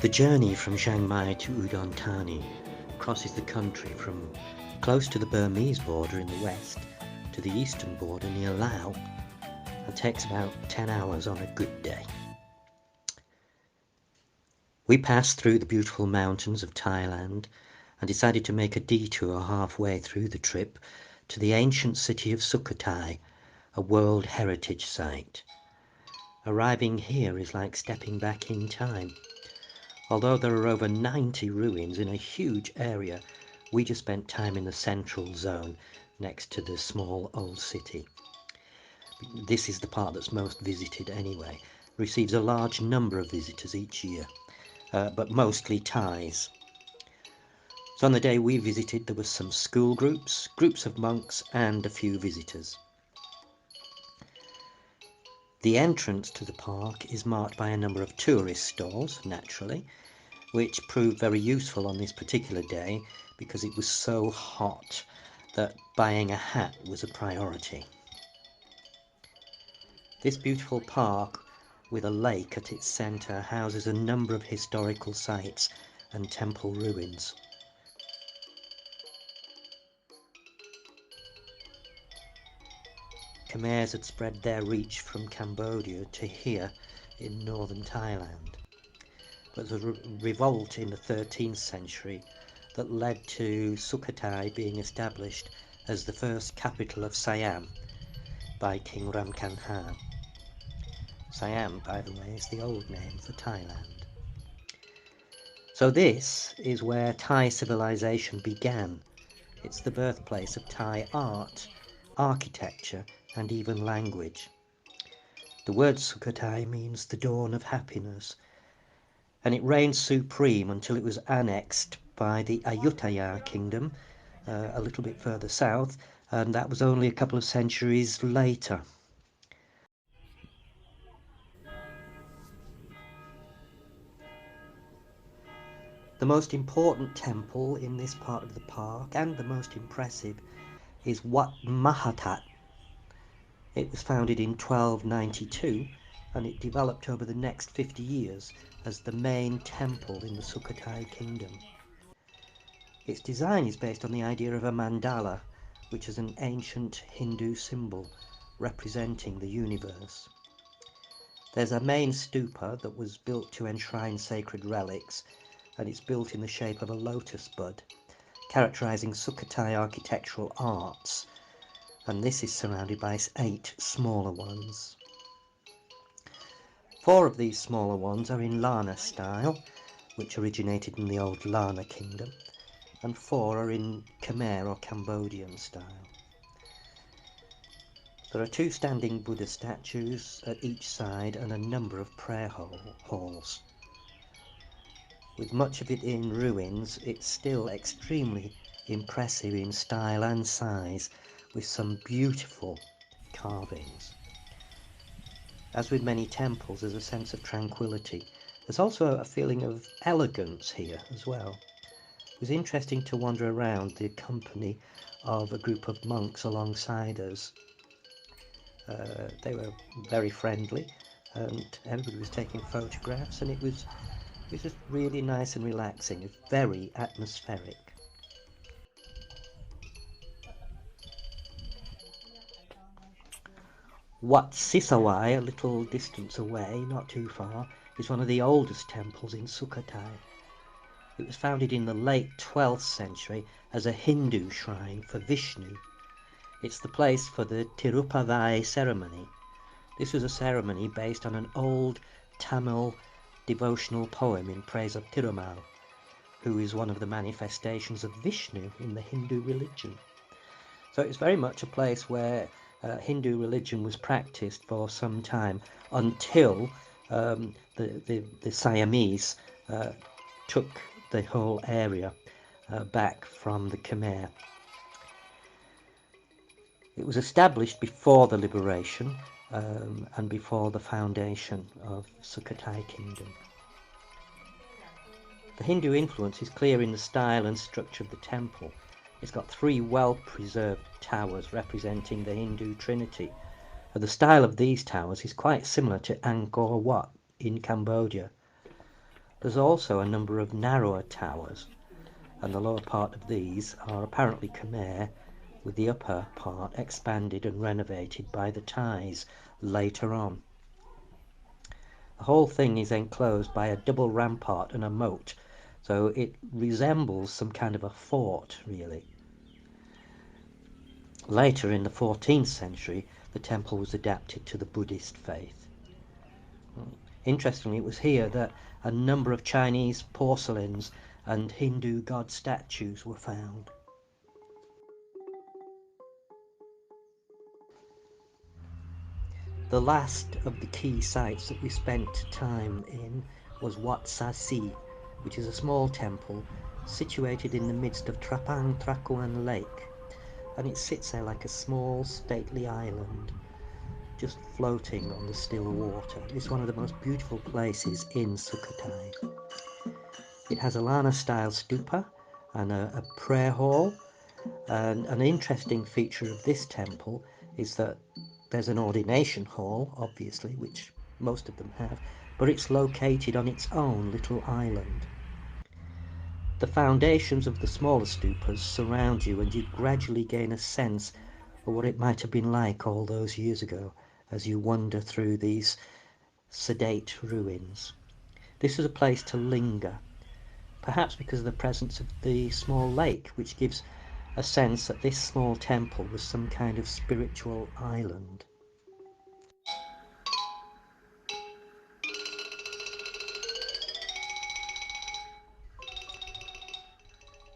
The journey from Chiang Mai to Udon Thani crosses the country from close to the Burmese border in the west to the eastern border near Laos and takes about 10 hours on a good day. We passed through the beautiful mountains of Thailand and decided to make a detour halfway through the trip to the ancient city of Sukhothai, a World Heritage Site. Arriving here is like stepping back in time. Although there are over 90 ruins in a huge area, we just spent time in the central zone next to the small old city. This is the part that's most visited anyway. Receives a large number of visitors each year, but mostly Thais. So on the day we visited, there was some school groups of monks and a few visitors. The entrance to the park is marked by a number of tourist stalls, naturally, which proved very useful on this particular day because it was so hot that buying a hat was a priority. This beautiful park with a lake at its centre houses a number of historical sites and temple ruins. Khmers had spread their reach from Cambodia to here in northern Thailand. But there was a revolt in the 13th century that led to Sukhothai being established as the first capital of Siam by King Ramkhamhain. Siam, by the way, is the old name for Thailand. So this is where Thai civilization began. It's the birthplace of Thai art, architecture, and even language. The word Sukhothai means the dawn of happiness, and it reigned supreme until it was annexed by the Ayutthaya kingdom a little bit further south, and that was only a couple of centuries later. The most important temple in this part of the park, and the most impressive, is Wat Mahathat. It was founded in 1292 and it developed over the next 50 years as the main temple in the Sukhothai kingdom. Its design is based on the idea of a mandala, which is an ancient Hindu symbol representing the universe. There's a main stupa that was built to enshrine sacred relics, and it's built in the shape of a lotus bud, characterizing Sukhothai architectural arts, and this is surrounded by 8 smaller ones. 4 of these smaller ones are in Lana style, which originated in the old Lana kingdom, and 4 are in Khmer or Cambodian style. There are 2 standing Buddha statues at each side and a number of prayer halls. With much of it in ruins, it's still extremely impressive in style and size, with some beautiful carvings. As with many temples, there's a sense of tranquility. There's also a feeling of elegance here as well. It was interesting to wander around the company of a group of monks alongside us. They were very friendly and everybody was taking photographs, and it was just really nice and relaxing. It's very atmospheric. Wat Sisawai, a little distance away, not too far, is one of the oldest temples in Sukhothai. It was founded in the late 12th century as a Hindu shrine for Vishnu. It's the place for the Tirupavai ceremony. This was a ceremony based on an old Tamil devotional poem in praise of Tirumal, who is one of the manifestations of Vishnu in the Hindu religion. So it's very much a place where Hindu religion was practiced for some time until the Siamese took the whole area back from the Khmer. It was established before the liberation and before the foundation of Sukhothai kingdom. The Hindu influence is clear in the style and structure of the temple. It's got 3 well-preserved towers representing the Hindu Trinity. The style of these towers is quite similar to Angkor Wat in Cambodia. There's also a number of narrower towers, and the lower part of these are apparently Khmer, with the upper part expanded and renovated by the Thais later on. The whole thing is enclosed by a double rampart and a moat, so it resembles some kind of a fort, really. Later, in the 14th century, the temple was adapted to the Buddhist faith. Interestingly, it was here that a number of Chinese porcelains and Hindu god statues were found. The last of the key sites that we spent time in was Wat Sa Si, which is a small temple situated in the midst of Trapang Trakuan Lake, and it sits there like a small stately island just floating on the still water. It's one of the most beautiful places in Sukhothai. It has a Lana-style stupa and a prayer hall, and an interesting feature of this temple is that there's an ordination hall, obviously, which most of them have, but it's located on its own little island. The foundations of the smaller stupas surround you, and you gradually gain a sense of what it might have been like all those years ago as you wander through these sedate ruins. This is a place to linger, perhaps because of the presence of the small lake, which gives a sense that this small temple was some kind of spiritual island.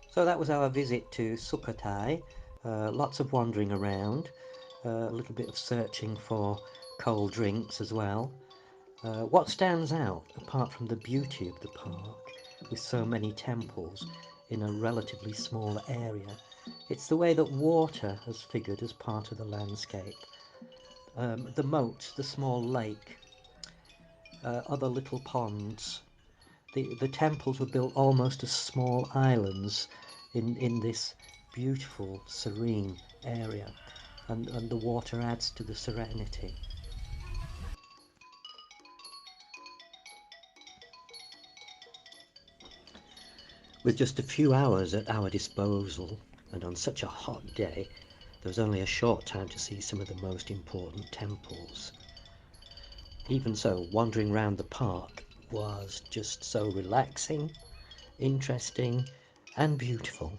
So that was our visit to Sukhothai. Lots of wandering around, a little bit of searching for cold drinks as well. What stands out, apart from the beauty of the park, with so many temples in a relatively small area, it's the way that water has figured as part of the landscape. The moat, the small lake, other little ponds. The temples were built almost as small islands in this beautiful, serene area, and the water adds to the serenity. With just a few hours at our disposal, and on such a hot day, there was only a short time to see some of the most important temples. Even so, wandering round the park was just so relaxing, interesting, and beautiful.